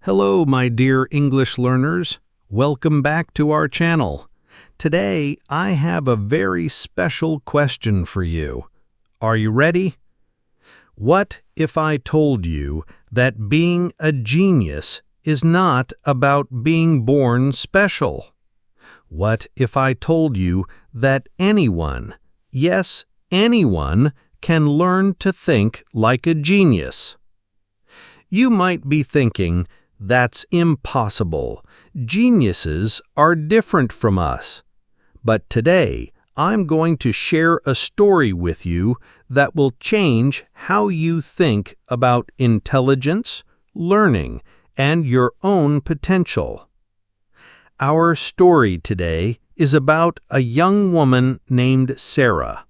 Hello, my dear English learners. Welcome back to our channel. Today, I have a very special question for you. Are you ready? What if I told you that being a genius is not about being born special? What if I told you that anyone, yes, anyone, can learn to think like a genius? You might be thinking, that's impossible. Geniuses are different from us. But today, I'm going to share a story with you that will change how you think about intelligence, learning, and your own potential. Our story today is about a young woman named Sarah.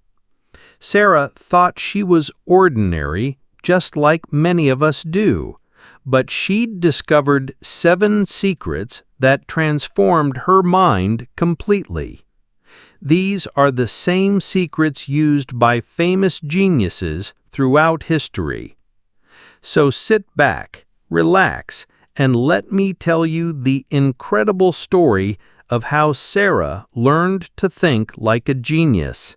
Sarah thought she was ordinary, just like many of us do. But she'd discovered 7 secrets that transformed her mind completely. These are the same secrets used by famous geniuses throughout history. So sit back, relax, and let me tell you the incredible story of how Sarah learned to think like a genius.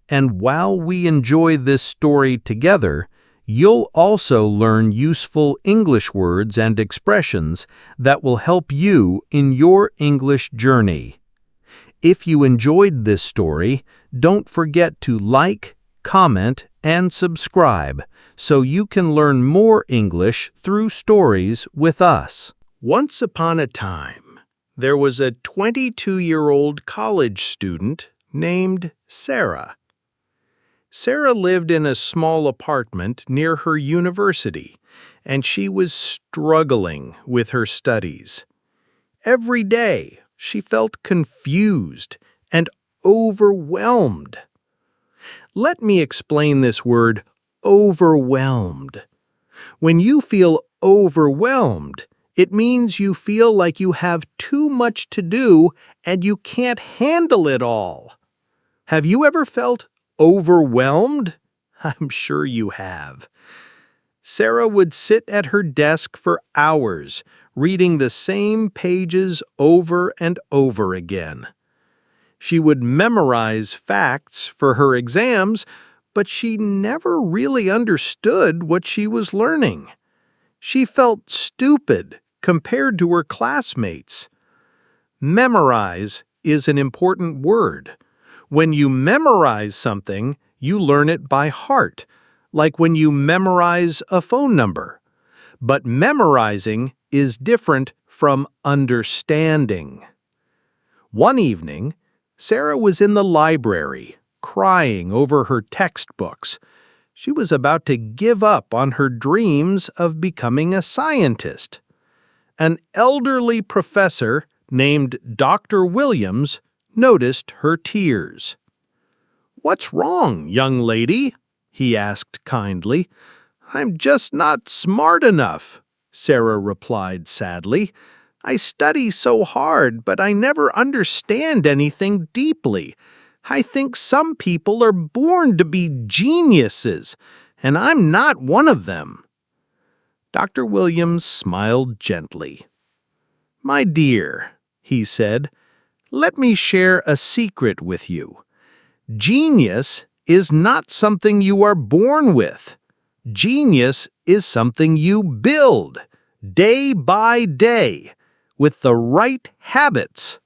And while we enjoy this story together, you'll also learn useful English words and expressions that will help you in your English journey. If you enjoyed this story, don't forget to like, comment, and subscribe so you can learn more English through stories with us. Once upon a time, there was a 22-year-old college student named Sarah. Sarah lived in a small apartment near her university, and she was struggling with her studies. Every day, she felt confused and overwhelmed. Let me explain this word, overwhelmed. When you feel overwhelmed, it means you feel like you have too much to do and you can't handle it all. Have you ever felt overwhelmed? I'm sure you have. Sarah would sit at her desk for hours, reading the same pages over and over again. She would memorize facts for her exams, but she never really understood what she was learning. She felt stupid compared to her classmates. Memorize is an important word. When you memorize something, you learn it by heart, like when you memorize a phone number. But memorizing is different from understanding. One evening, Sarah was in the library, crying over her textbooks. She was about to give up on her dreams of becoming a scientist. An elderly professor named Dr. Williams noticed her tears. "What's wrong, young lady?" he asked kindly. "I'm just not smart enough," Sarah replied sadly. "I study so hard, but I never understand anything deeply. I think some people are born to be geniuses, and I'm not one of them." Dr. Williams smiled gently. "My dear," he said, "let me share a secret with you. Genius is not something you are born with. Genius is something you build, day by day, with the right habits."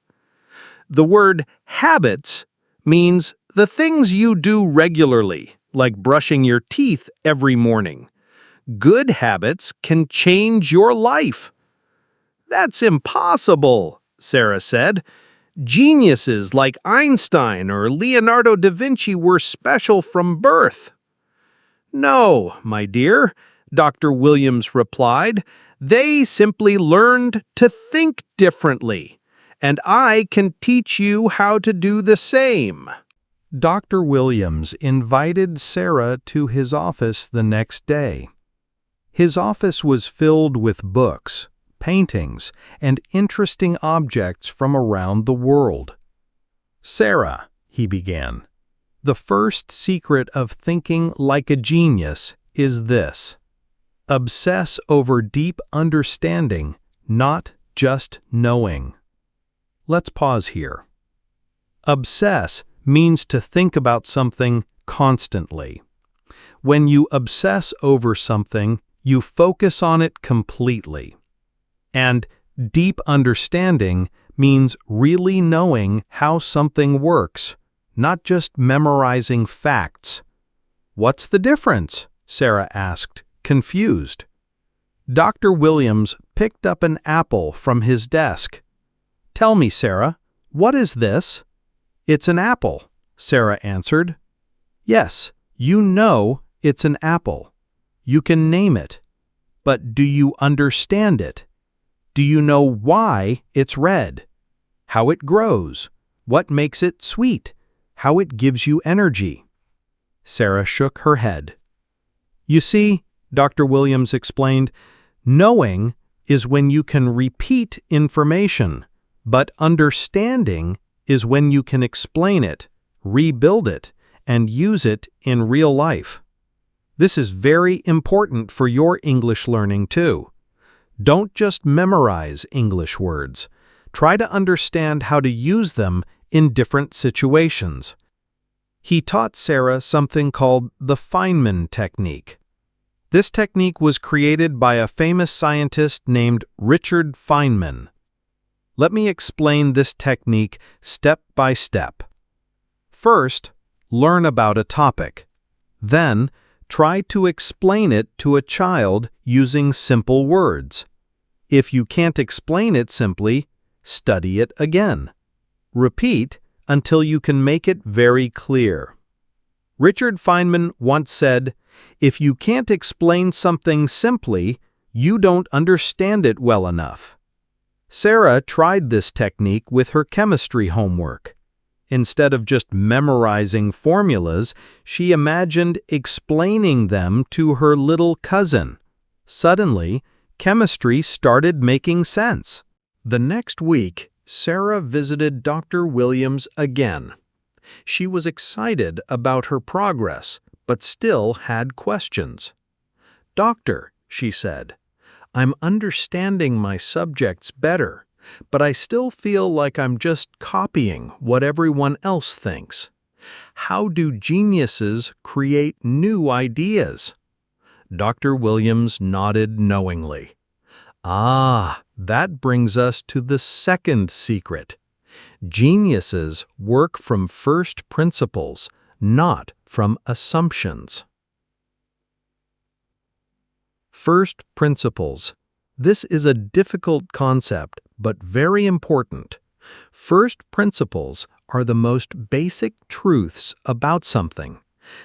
The word habits means the things you do regularly, like brushing your teeth every morning. Good habits can change your life. "That's impossible," Sarah said. "Geniuses like Einstein or Leonardo da Vinci were special from birth." "No, my dear," Dr. Williams replied. "They simply learned to think differently, and I can teach you how to do the same." Dr. Williams invited Sarah to his office the next day. His office was filled with books, paintings, and interesting objects from around the world. "Sarah," he began, "the first secret of thinking like a genius is this. Obsess over deep understanding, not just knowing. Let's pause here. Obsess means to think about something constantly. When you obsess over something, you focus on it completely. And deep understanding means really knowing how something works, not just memorizing facts. "What's the difference?" Sarah asked, confused. Dr. Williams picked up an apple from his desk. "Tell me, Sarah, what is this?" "It's an apple," Sarah answered. "Yes, you know it's an apple. You can name it. But do you understand it? Do you know why it's red? How it grows? What makes it sweet? How it gives you energy?" Sarah shook her head. "You see," Dr. Williams explained, "knowing is when you can repeat information, but understanding is when you can explain it, rebuild it, and use it in real life. This is very important for your English learning too. Don't just memorize English words. Try to understand how to use them in different situations." He taught Sarah something called the Feynman technique. This technique was created by a famous scientist named Richard Feynman. Let me explain this technique step by step. First, learn about a topic. Then, try to explain it to a child using simple words. If you can't explain it simply, study it again. Repeat until you can make it very clear. Richard Feynman once said, "If you can't explain something simply, you don't understand it well enough." Sarah tried this technique with her chemistry homework. Instead of just memorizing formulas, she imagined explaining them to her little cousin. Suddenly, chemistry started making sense. The next week, Sarah visited Dr. Williams again. She was excited about her progress, but still had questions. "Doctor," she said, "I'm understanding my subjects better, but I still feel like I'm just copying what everyone else thinks. How do geniuses create new ideas?" Dr. Williams nodded knowingly. "Ah, that brings us to the second secret. Geniuses work from first principles, not from assumptions." First principles. This is a difficult concept, but very important. First principles are the most basic truths about something.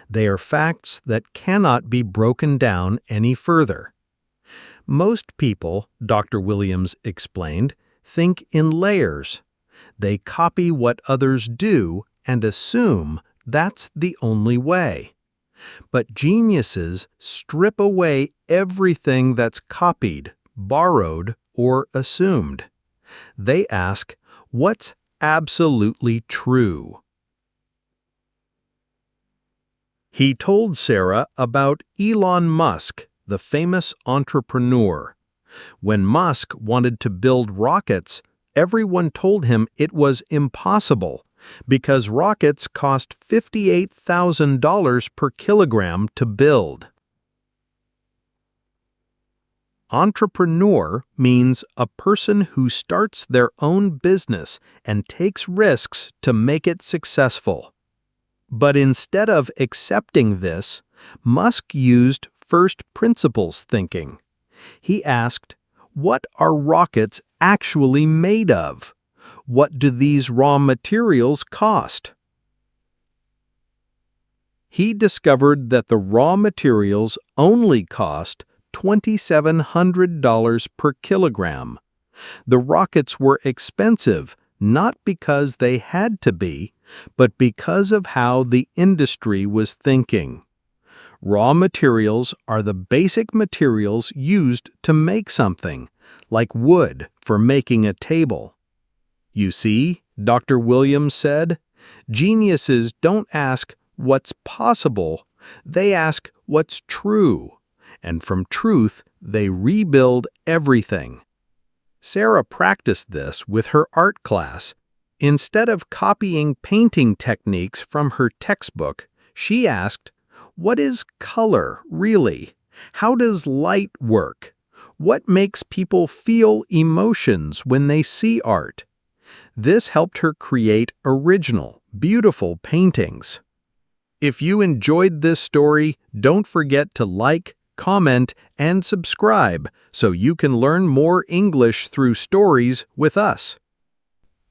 They are facts that cannot be broken down any further. Most people, Dr. Williams explained, think in layers. They copy what others do and assume that's the only way. But geniuses strip away everything that's copied, borrowed, or assumed. They ask, what's absolutely true? He told Sarah about Elon Musk, the famous entrepreneur. When Musk wanted to build rockets, everyone told him it was impossible because rockets cost $58,000 per kilogram to build. Entrepreneur means a person who starts their own business and takes risks to make it successful. But instead of accepting this, Musk used first principles thinking. He asked, what are rockets actually made of? What do these raw materials cost? He discovered that the raw materials only cost $2,700 per kilogram. The rockets were expensive not because they had to be, but because of how the industry was thinking. Raw materials are the basic materials used to make something, like wood for making a table. You see, Dr. Williams said, geniuses don't ask what's possible, they ask what's true. and from truth, they rebuild everything. Sarah practiced this with her art class. Instead of copying painting techniques from her textbook, she asked, "What is color, really? How does light work? What makes people feel emotions when they see art?" This helped her create original, beautiful paintings. If you enjoyed this story, don't forget to like, comment, and subscribe so you can learn more English through stories with us.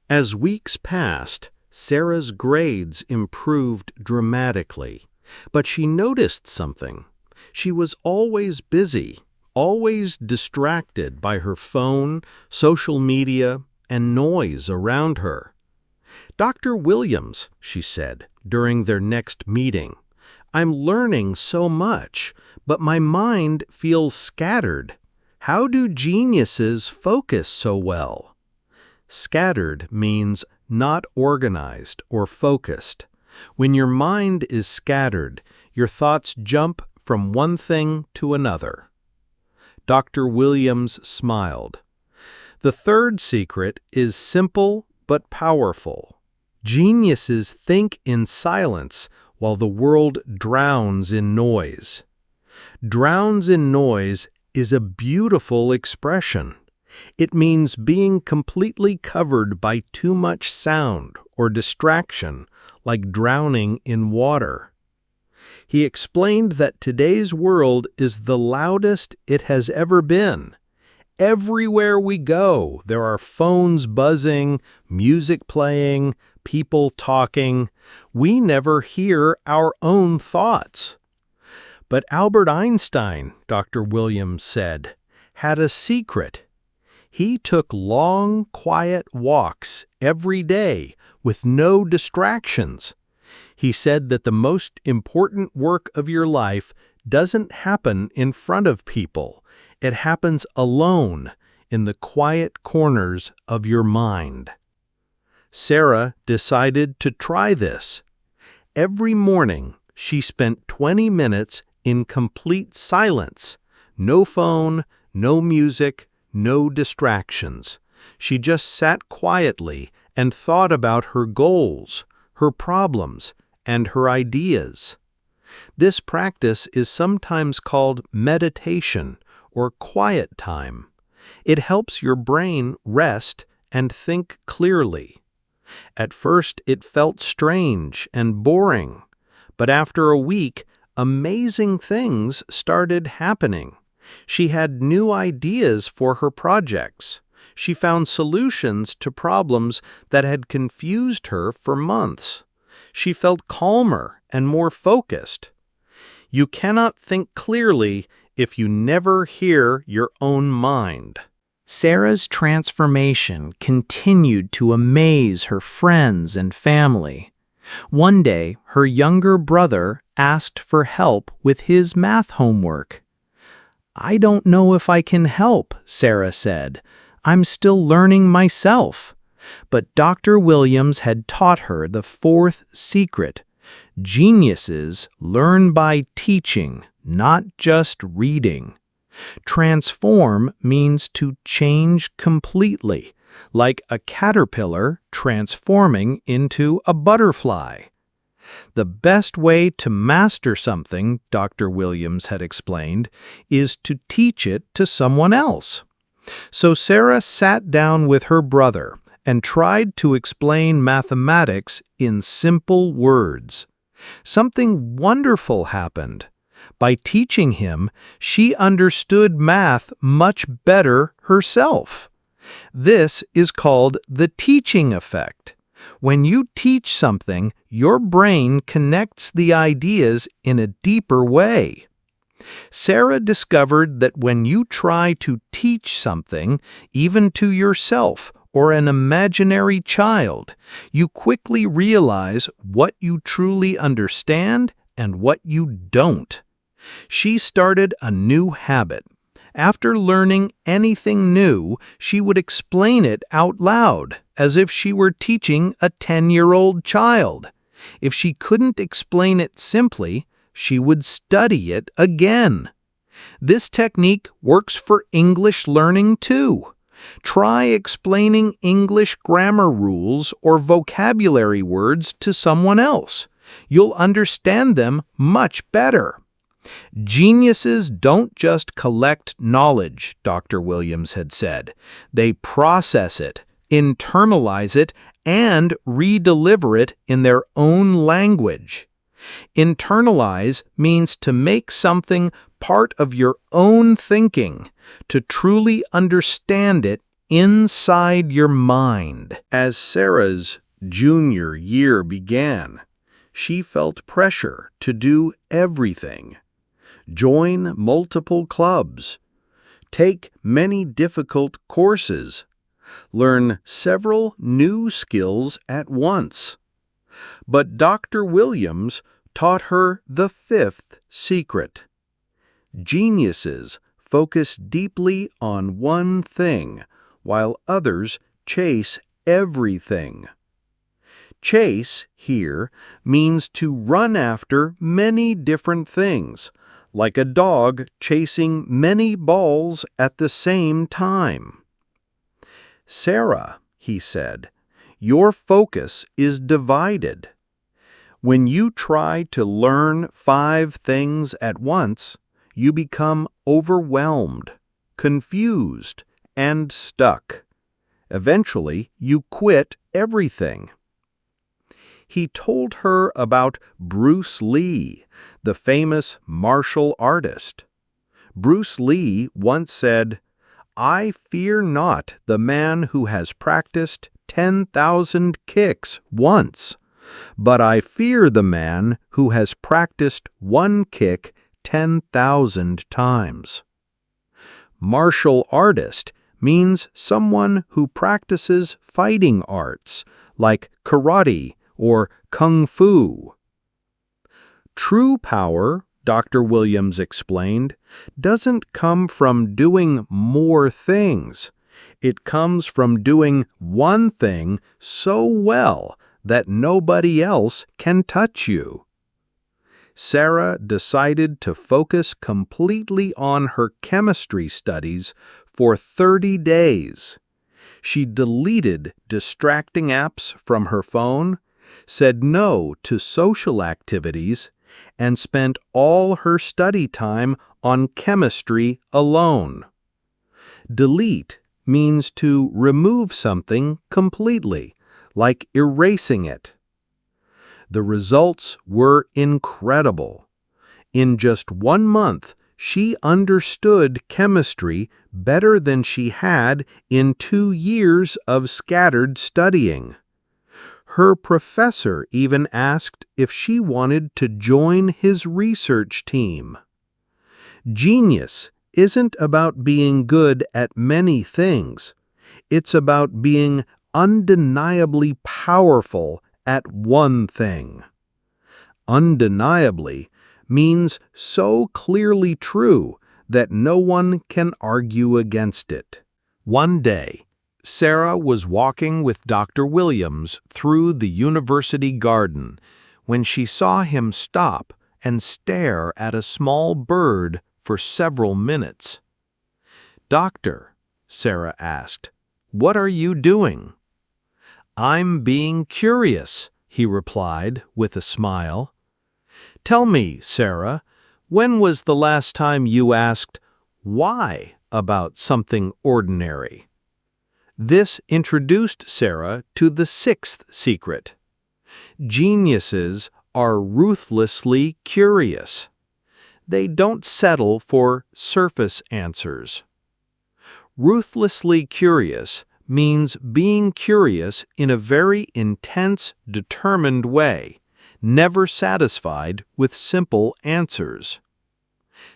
As weeks passed, Sarah's grades improved dramatically, but she noticed something. She was always busy, always distracted by her phone, social media, and noise around her. "Dr. Williams," she said during their next meeting, "I'm learning so much, but my mind feels scattered. How do geniuses focus so well?" Scattered means not organized or focused. When your mind is scattered, your thoughts jump from one thing to another. Dr. Williams smiled. "The third secret is simple but powerful. Geniuses think in silence while the world drowns in noise." Drowns in noise is a beautiful expression. It means being completely covered by too much sound or distraction, like drowning in water. He explained that today's world is the loudest it has ever been. Everywhere we go, there are phones buzzing, music playing, people talking. We never hear our own thoughts. But Albert Einstein, Dr. Williams said, had a secret. He took long, quiet walks every day with no distractions. He said that the most important work of your life doesn't happen in front of people. It happens alone in the quiet corners of your mind. Sarah decided to try this. Every morning, she spent 20 minutes in complete silence. No phone, no music, no distractions. She just sat quietly and thought about her goals, her problems, and her ideas. This practice is sometimes called meditation or quiet time. It helps your brain rest and think clearly. At first, it felt strange and boring, but after a week, amazing things started happening. She had new ideas for her projects. She found solutions to problems that had confused her for months. She felt calmer and more focused. You cannot think clearly if you never hear your own mind. Sarah's transformation continued to amaze her friends and family. One day, her younger brother asked for help with his math homework. "I don't know if I can help," Sarah said. "I'm still learning myself." But Dr. Williams had taught her the fourth secret. Geniuses learn by teaching, not just reading. Transform means to change completely, like a caterpillar transforming into a butterfly. The best way to master something, Dr. Williams had explained, is to teach it to someone else. So Sarah sat down with her brother and tried to explain mathematics in simple words. Something wonderful happened. By teaching him, she understood math much better herself. This is called the teaching effect. When you teach something, your brain connects the ideas in a deeper way. Sarah discovered that when you try to teach something, even to yourself or an imaginary child, you quickly realize what you truly understand and what you don't. She started a new habit. After learning anything new, she would explain it out loud, as if she were teaching a 10-year-old child. If she couldn't explain it simply, she would study it again. This technique works for English learning too. Try explaining English grammar rules or vocabulary words to someone else. You'll understand them much better. Geniuses don't just collect knowledge, Dr. Williams had said. They process it, internalize it, and redeliver it in their own language. Internalize means to make something part of your own thinking, to truly understand it inside your mind. As Sarah's junior year began, she felt pressure to do everything. Join multiple clubs, take many difficult courses, learn several new skills at once. But Dr. Williams taught her the fifth secret. Geniuses focus deeply on one thing, while others chase everything. Chase, here, means to run after many different things, like a dog chasing many balls at the same time. Sarah, he said, your focus is divided. When you try to learn 5 things at once, you become overwhelmed, confused, and stuck. Eventually, you quit everything. He told her about Bruce Lee, the famous martial artist. Bruce Lee once said, "I fear not the man who has practiced 10,000 kicks once, but I fear the man who has practiced one kick 10,000 times." Martial artist means someone who practices fighting arts, like karate or kung fu. True power, Dr. Williams explained, doesn't come from doing more things. It comes from doing one thing so well that nobody else can touch you. Sarah decided to focus completely on her chemistry studies for 30 days. She deleted distracting apps from her phone, said no to social activities, and spent all her study time on chemistry alone. Delete means to remove something completely, like erasing it. The results were incredible. In just 1 month, she understood chemistry better than she had in 2 years of scattered studying. Her professor even asked if she wanted to join his research team. Genius isn't about being good at many things. It's about being undeniably powerful at one thing. Undeniably means so clearly true that no one can argue against it. One day, Sarah was walking with Dr. Williams through the university garden when she saw him stop and stare at a small bird for several minutes. "Doctor," Sarah asked, "what are you doing?" "I'm being curious," he replied with a smile. "Tell me, Sarah, when was the last time you asked why about something ordinary?" This introduced Sarah to the 6th secret. Geniuses are ruthlessly curious. They don't settle for surface answers. Ruthlessly curious means being curious in a very intense, determined way, never satisfied with simple answers.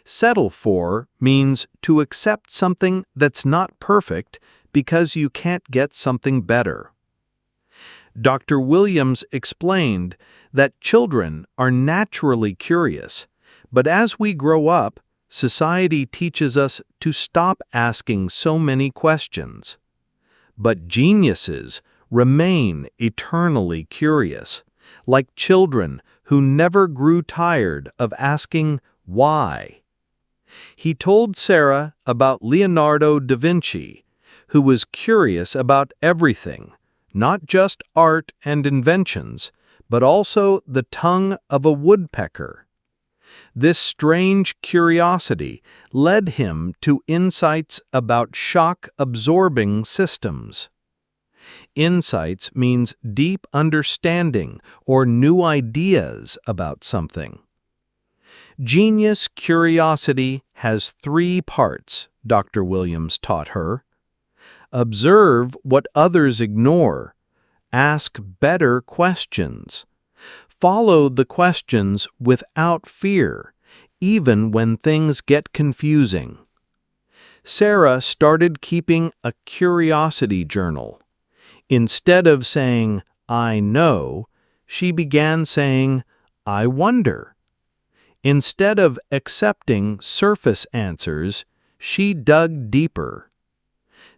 Settle for means to accept something that's not perfect because you can't get something better. Dr. Williams explained that children are naturally curious, but as we grow up, society teaches us to stop asking so many questions. But geniuses remain eternally curious, like children who never grew tired of asking why. He told Sarah about Leonardo da Vinci, who was curious about everything, not just art and inventions, but also the tongue of a woodpecker. This strange curiosity led him to insights about shock-absorbing systems. Insights means deep understanding or new ideas about something. Genius curiosity has 3 parts, Dr. Williams taught her. Observe what others ignore. Ask better questions. Follow the questions without fear, even when things get confusing. Sarah started keeping a curiosity journal. Instead of saying, "I know," she began saying, "I wonder." Instead of accepting surface answers, she dug deeper.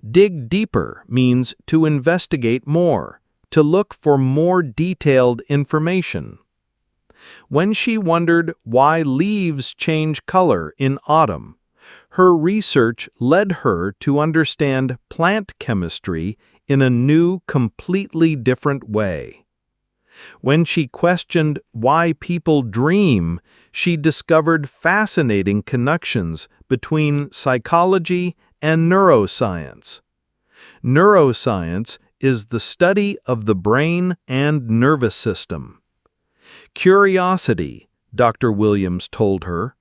Dig deeper means to investigate more, to look for more detailed information. When she wondered why leaves change color in autumn, her research led her to understand plant chemistry in a new, completely different way. When she questioned why people dream, she discovered fascinating connections between psychology and neuroscience. Neuroscience is the study of the brain and nervous system. Curiosity, Dr. Williams told her,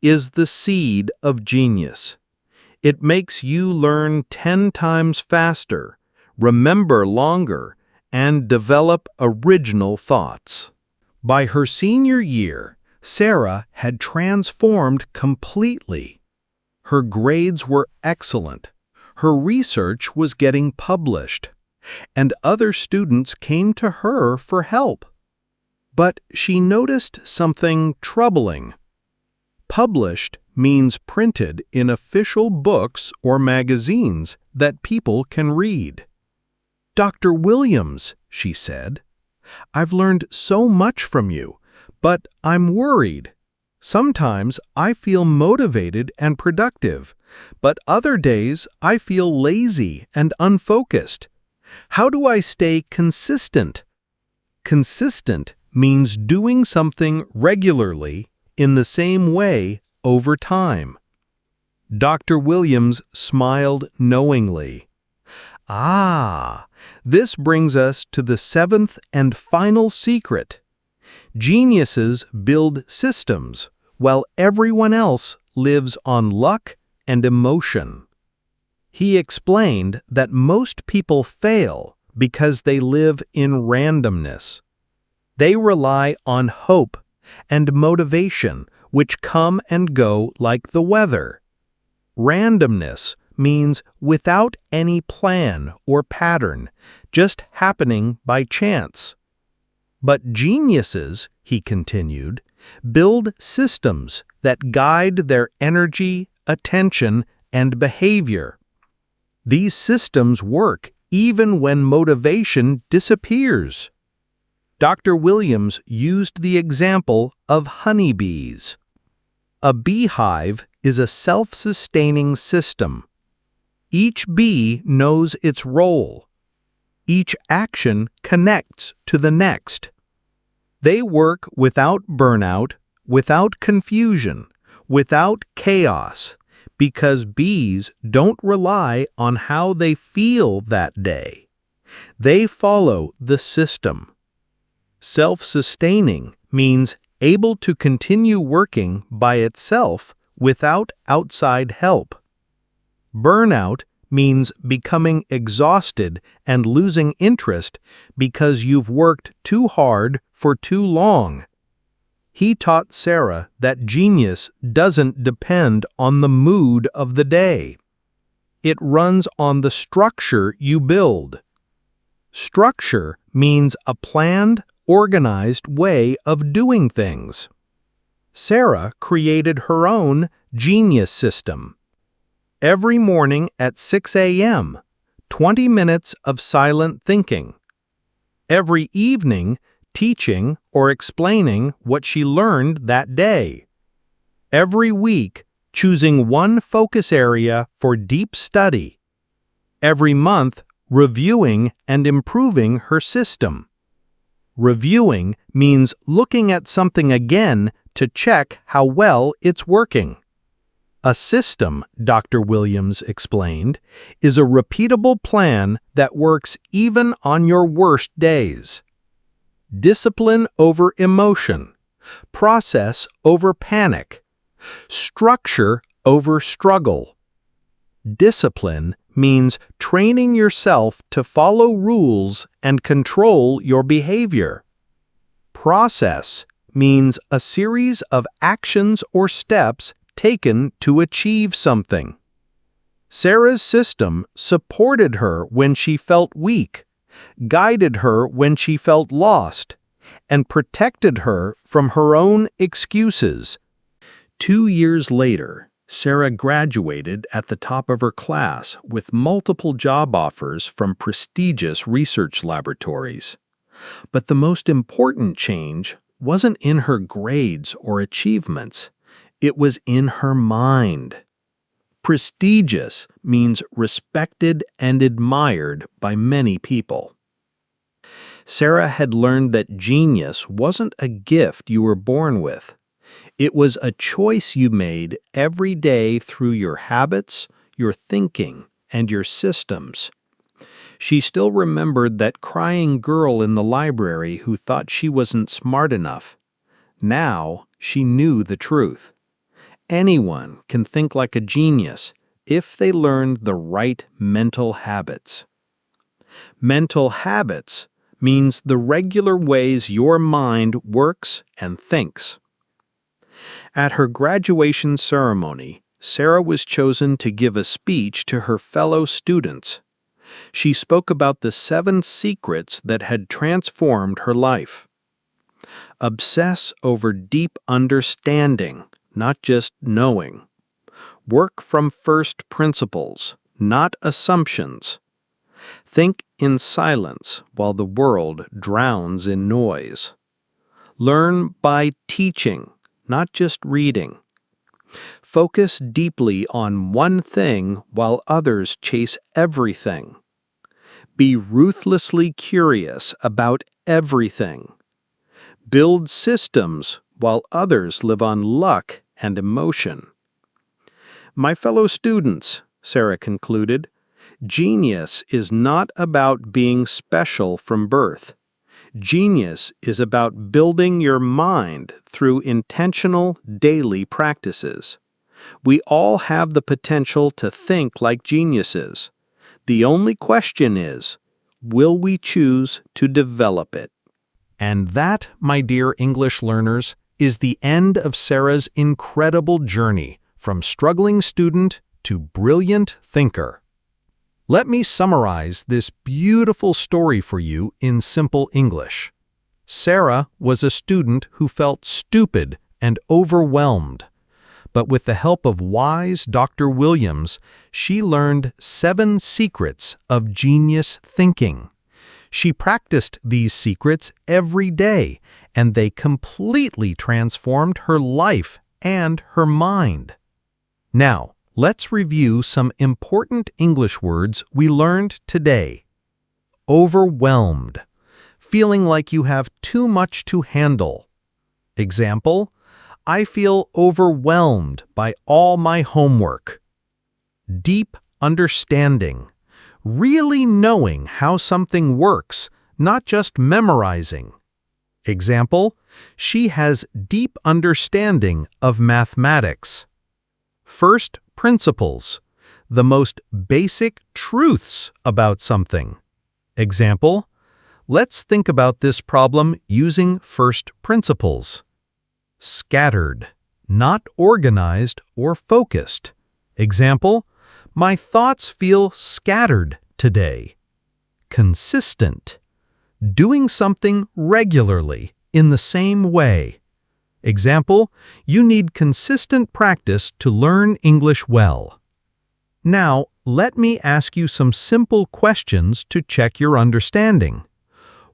is the seed of genius. It makes you learn 10 times faster, remember longer, and develop original thoughts. By her senior year, Sarah had transformed completely. Her grades were excellent. Her research was getting published, and other students came to her for help. But she noticed something troubling. Published means printed in official books or magazines that people can read. "Dr. Williams," she said, "I've learned so much from you, but I'm worried. Sometimes I feel motivated and productive, but other days I feel lazy and unfocused. How do I stay consistent?" Consistent means doing something regularly in the same way over time. Dr. Williams smiled knowingly. Ah, this brings us to the 7th and final secret. Geniuses build systems, while everyone else lives on luck and emotion. He explained that most people fail because they live in randomness. They rely on hope and motivation, which come and go like the weather. Randomness means without any plan or pattern, just happening by chance. But geniuses, he continued, build systems that guide their energy, attention, and behavior. These systems work even when motivation disappears. Dr. Williams used the example of honeybees. A beehive is a self-sustaining system. Each bee knows its role. Each action connects to the next. They work without burnout, without confusion, without chaos, because bees don't rely on how they feel that day. They follow the system. Self-sustaining means able to continue working by itself without outside help. Burnout means becoming exhausted and losing interest because you've worked too hard for too long. He taught Sarah that genius doesn't depend on the mood of the day. It runs on the structure you build. Structure means a planned, organized way of doing things. Sarah created her own genius system. Every morning at 6 a.m., 20 minutes of silent thinking. Every evening, teaching or explaining what she learned that day. Every week, choosing one focus area for deep study. Every month, reviewing and improving her system. Reviewing means looking at something again to check how well it's working. A system, Dr. Williams explained, is a repeatable plan that works even on your worst days. Discipline over emotion, process over panic, structure over struggle. Discipline means training yourself to follow rules and control your behavior. Process means a series of actions or steps taken to achieve something. Sarah's system supported her when she felt weak, guided her when she felt lost, and protected her from her own excuses. 2 years later, Sarah graduated at the top of her class with multiple job offers from prestigious research laboratories. But the most important change wasn't in her grades or achievements. It was in her mind. Prestigious means respected and admired by many people. Sarah had learned that genius wasn't a gift you were born with. It was a choice you made every day through your habits, your thinking, and your systems. She still remembered that crying girl in the library who thought she wasn't smart enough. Now she knew the truth. Anyone can think like a genius if they learn the right mental habits. Mental habits means the regular ways your mind works and thinks. At her graduation ceremony, Sarah was chosen to give a speech to her fellow students. She spoke about the 7 secrets that had transformed her life. Obsess over deep understanding, not just knowing. Work from first principles, not assumptions. Think in silence while the world drowns in noise. Learn by teaching, not just reading. Focus deeply on one thing while others chase everything. Be ruthlessly curious about everything. Build systems while others live on luck and emotion. My fellow students, Sarah concluded, genius is not about being special from birth. Genius is about building your mind through intentional daily practices. We all have the potential to think like geniuses. The only question is, will we choose to develop it? And that, my dear English learners, is the end of Sarah's incredible journey from struggling student to brilliant thinker. Let me summarize this beautiful story for you in simple English. Sarah was a student who felt stupid and overwhelmed. But with the help of wise Dr. Williams, she learned 7 secrets of genius thinking. She practiced these secrets every day, and they completely transformed her life and her mind. Now, let's review some important English words we learned today. Overwhelmed. Feeling like you have too much to handle. Example, I feel overwhelmed by all my homework. Deep understanding. Really knowing how something works, not just memorizing. Example, she has deep understanding of mathematics. First principles. The most basic truths about something. Example, let's think about this problem using first principles. Scattered, not organized or focused. Example, my thoughts feel scattered today. Consistent, doing something regularly in the same way. Example, you need consistent practice to learn English well. Now, let me ask you some simple questions to check your understanding.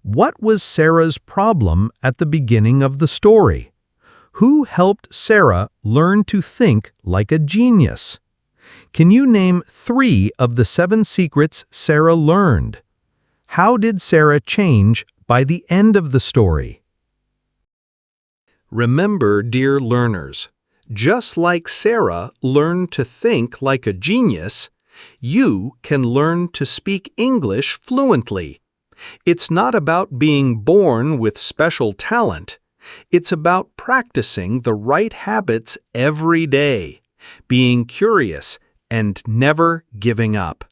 What was Sarah's problem at the beginning of the story? Who helped Sarah learn to think like a genius? Can you name 3 of the 7 secrets Sarah learned? How did Sarah change by the end of the story? Remember, dear learners, just like Sarah learned to think like a genius, you can learn to speak English fluently. It's not about being born with special talent. It's about practicing the right habits every day, being curious, and never giving up.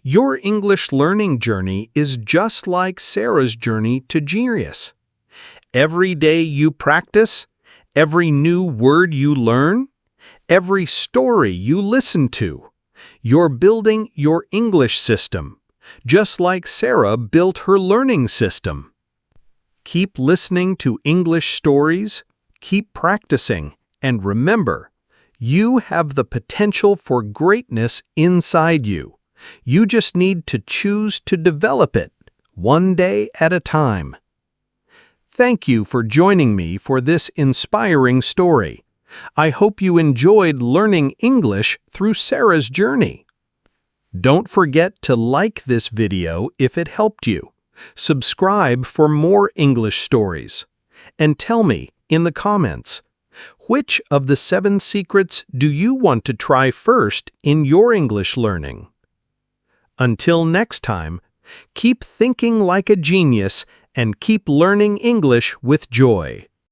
Your English learning journey is just like Sarah's journey to genius. Every day you practice, every new word you learn, every story you listen to, you're building your English system, just like Sarah built her learning system. Keep listening to English stories, keep practicing, and remember, you have the potential for greatness inside you. You just need to choose to develop it, one day at a time. Thank you for joining me for this inspiring story. I hope you enjoyed learning English through Sarah's journey. Don't forget to like this video if it helped you. Subscribe for more English stories. And tell me in the comments, which of the 7 secrets do you want to try first in your English learning? Until next time, keep thinking like a genius and keep learning English with joy.